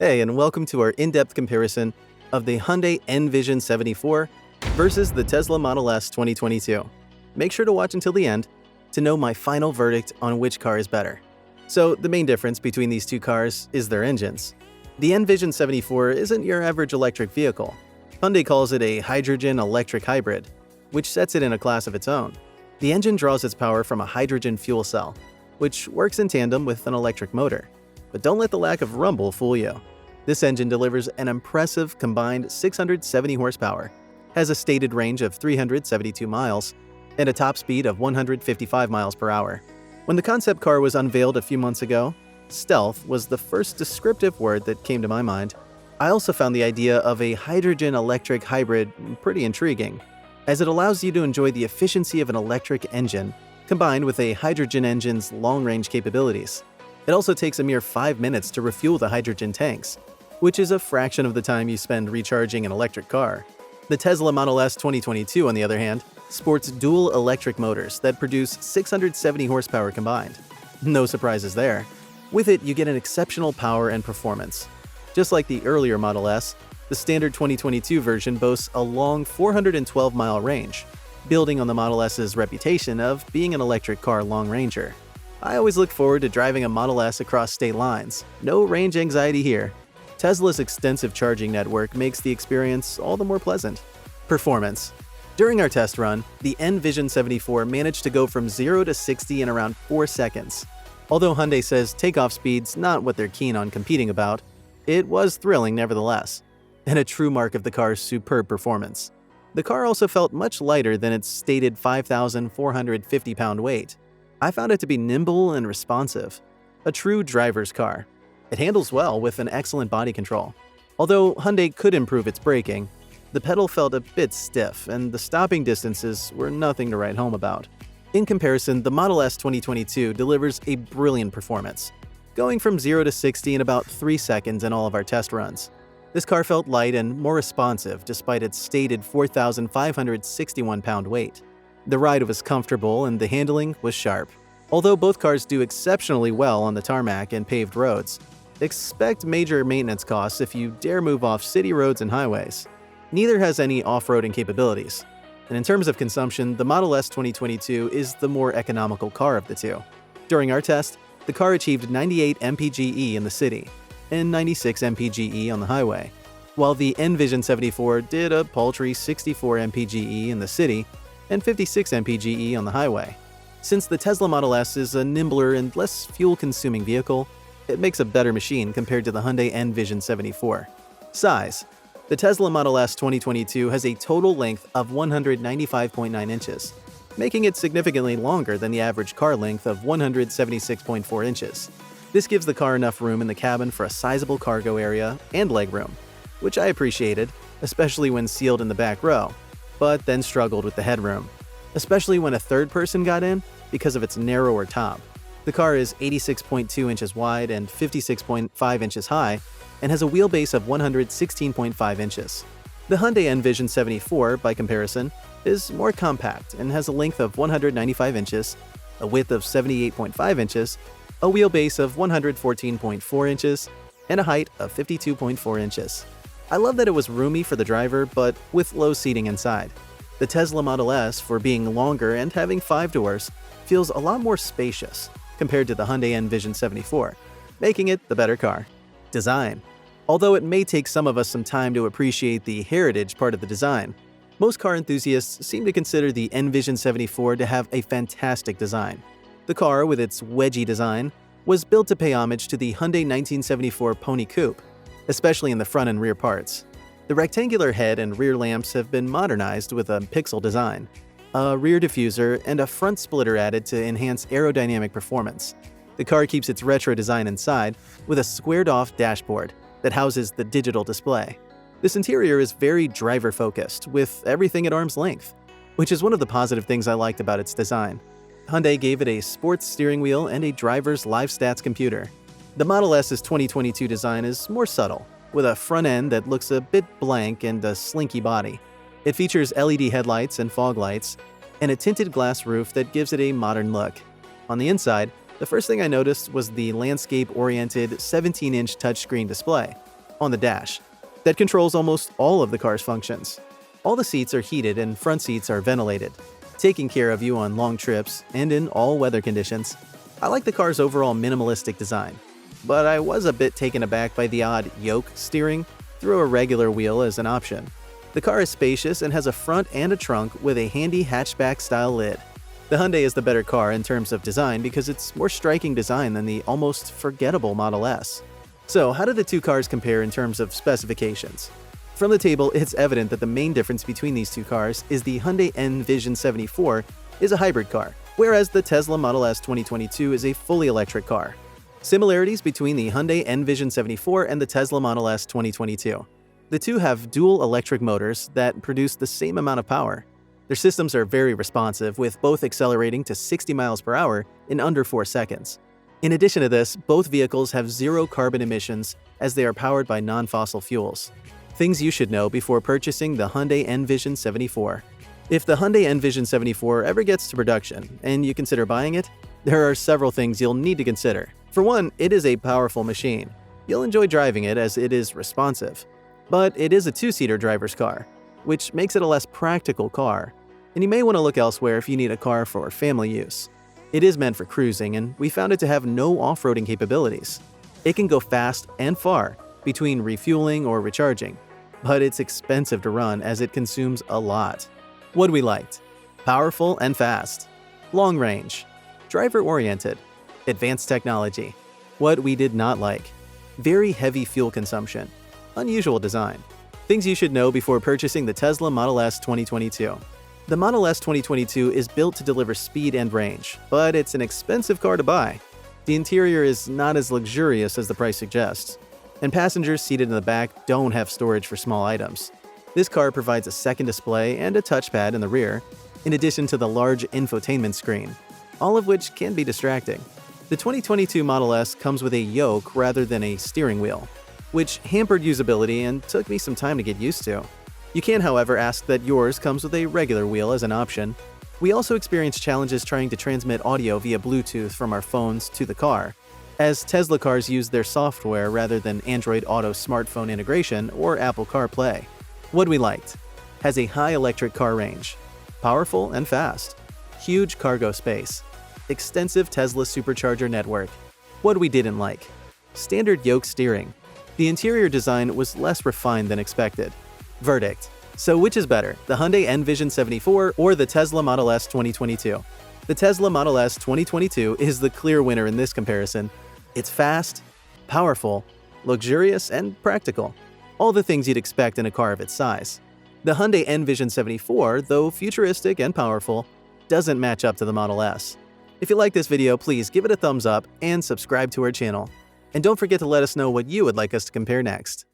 Hey, and welcome to our in-depth comparison of the Hyundai Envision 74 versus the Tesla Model S 2022. Make sure to watch until the end to know my final verdict on which car is better. So, the main difference between these two cars is their engines. The Envision 74 isn't your average electric vehicle. Hyundai calls it a hydrogen-electric hybrid, which sets it in a class of its own. The engine draws its power from a hydrogen fuel cell, which works in tandem with an electric motor. But don't let the lack of rumble fool you. This engine delivers an impressive combined 670 horsepower, has a stated range of 372 miles, and a top speed of 155 miles per hour. When the concept car was unveiled a few months ago, stealth was the first descriptive word that came to my mind. I also found the idea of a hydrogen-electric hybrid pretty intriguing, as it allows you to enjoy the efficiency of an electric engine combined with a hydrogen engine's long-range capabilities. It also takes a mere 5 minutes to refuel the hydrogen tanks, which is a fraction of the time you spend recharging an electric car. The Tesla Model S 2022, on the other hand, sports dual electric motors that produce 670 horsepower combined. No surprises there. With it, you get an exceptional power and performance. Just like the earlier Model S, the standard 2022 version boasts a long 412-mile range, building on the Model S's reputation of being an electric car long-ranger. I always look forward to driving a Model S across state lines. No range anxiety here. Tesla's extensive charging network makes the experience all the more pleasant. Performance. During our test run, the Envision 74 managed to go from 0 to 60 in around 4 seconds. Although Hyundai says takeoff speed's not what they're keen on competing about, it was thrilling nevertheless, and a true mark of the car's superb performance. The car also felt much lighter than its stated 5,450-pound weight. I found it to be nimble and responsive, a true driver's car. It handles well with an excellent body control. Although Hyundai could improve its braking, the pedal felt a bit stiff and the stopping distances were nothing to write home about. In comparison, the Model S 2022 delivers a brilliant performance, going from 0 to 60 in about 3 seconds in all of our test runs. This car felt light and more responsive despite its stated 4,561-pound weight. The ride was comfortable and the handling was sharp. Although both cars do exceptionally well on the tarmac and paved roads, expect major maintenance costs if you dare move off city roads and highways. Neither has any off-roading capabilities. And in terms of consumption, the Model S 2022 is the more economical car of the two. During our test, the car achieved 98 mpge in the city and 96 mpge on the highway, while the Envision 74 did a paltry 64 mpge in the city and 56 mpge on the highway. Since the Tesla Model S is a nimbler and less fuel-consuming vehicle, it makes a better machine compared to the Hyundai Envision 74. Size. The Tesla Model S 2022 has a total length of 195.9 inches, making it significantly longer than the average car length of 176.4 inches. This gives the car enough room in the cabin for a sizable cargo area and legroom, which I appreciated, especially when sealed in the back row, but then struggled with the headroom, especially when a third person got in because of its narrower top. The car is 86.2 inches wide and 56.5 inches high and has a wheelbase of 116.5 inches. The Hyundai Envision 74, by comparison, is more compact and has a length of 195 inches, a width of 78.5 inches, a wheelbase of 114.4 inches, and a height of 52.4 inches. I love that it was roomy for the driver, but with low seating inside. The Tesla Model S, for being longer and having 5 doors, feels a lot more spacious compared to the Hyundai Envision 74, making it the better car. Design. Although it may take some of us some time to appreciate the heritage part of the design, most car enthusiasts seem to consider the Envision 74 to have a fantastic design. The car, with its wedgy design, was built to pay homage to the Hyundai 1974 Pony Coupe, especially in the front and rear parts. The rectangular head and rear lamps have been modernized with a pixel design, a rear diffuser, and a front splitter added to enhance aerodynamic performance. The car keeps its retro design inside with a squared-off dashboard that houses the digital display. This interior is very driver-focused, with everything at arm's length, which is one of the positive things I liked about its design. Hyundai gave it a sports steering wheel and a driver's live stats computer. The Model S's 2022 design is more subtle, with a front end that looks a bit blank and a slinky body. It features LED headlights and fog lights, and a tinted glass roof that gives it a modern look. On the inside, the first thing I noticed was the landscape-oriented 17-inch touchscreen display, on the dash that controls almost all of the car's functions. All the seats are heated and front seats are ventilated, taking care of you on long trips and in all weather conditions. I like the car's overall minimalistic design, but I was a bit taken aback by the odd yoke steering through a regular wheel as an option. The car is spacious and has a front and a trunk with a handy hatchback-style lid. The Hyundai is the better car in terms of design because it's more striking design than the almost forgettable Model S. So, how do the two cars compare in terms of specifications? From the table, it's evident that the main difference between these two cars is the Hyundai Envision 74 is a hybrid car, whereas the Tesla Model S 2022 is a fully electric car. Similarities between the Hyundai Envision 74 and the Tesla Model S 2022. The two have dual electric motors that produce the same amount of power. Their systems are very responsive, with both accelerating to 60 miles per hour in under 4 seconds. In addition to this, both vehicles have zero carbon emissions as they are powered by non-fossil fuels. Things you should know before purchasing the Hyundai Envision 74. If the Hyundai Envision 74 ever gets to production and you consider buying it, there are several things you'll need to consider. For one, it is a powerful machine. You'll enjoy driving it as it is responsive. But it is a two-seater driver's car, which makes it a less practical car, and you may want to look elsewhere if you need a car for family use. It is meant for cruising, and we found it to have no off-roading capabilities. It can go fast and far between refueling or recharging, but it's expensive to run as it consumes a lot. What we liked: powerful and fast, long range, driver-oriented, advanced technology. What we did not like: very heavy fuel consumption, unusual design. Things you should know before purchasing the Tesla Model S 2022. The Model S 2022 is built to deliver speed and range, but it's an expensive car to buy. The interior is not as luxurious as the price suggests, and passengers seated in the back don't have storage for small items. This car provides a second display and a touchpad in the rear, in addition to the large infotainment screen, all of which can be distracting. The 2022 Model S comes with a yoke rather than a steering wheel, which hampered usability and took me some time to get used to. You can, however, ask that yours comes with a regular wheel as an option. We also experienced challenges trying to transmit audio via Bluetooth from our phones to the car, as Tesla cars use their software rather than Android Auto smartphone integration or Apple CarPlay. What we liked: has a high electric car range, powerful and fast, huge cargo space, extensive Tesla supercharger network. What we didn't like: standard yoke steering. The interior design was less refined than expected. Verdict: so which is better, the Hyundai Envision 74 or the Tesla Model S 2022? The Tesla Model S 2022 is the clear winner in this comparison. It's fast, powerful, luxurious, and practical. All the things you'd expect in a car of its size. The Hyundai Envision 74, though futuristic and powerful, doesn't match up to the Model S. If you like this video, please give it a thumbs up and subscribe to our channel. And don't forget to let us know what you would like us to compare next.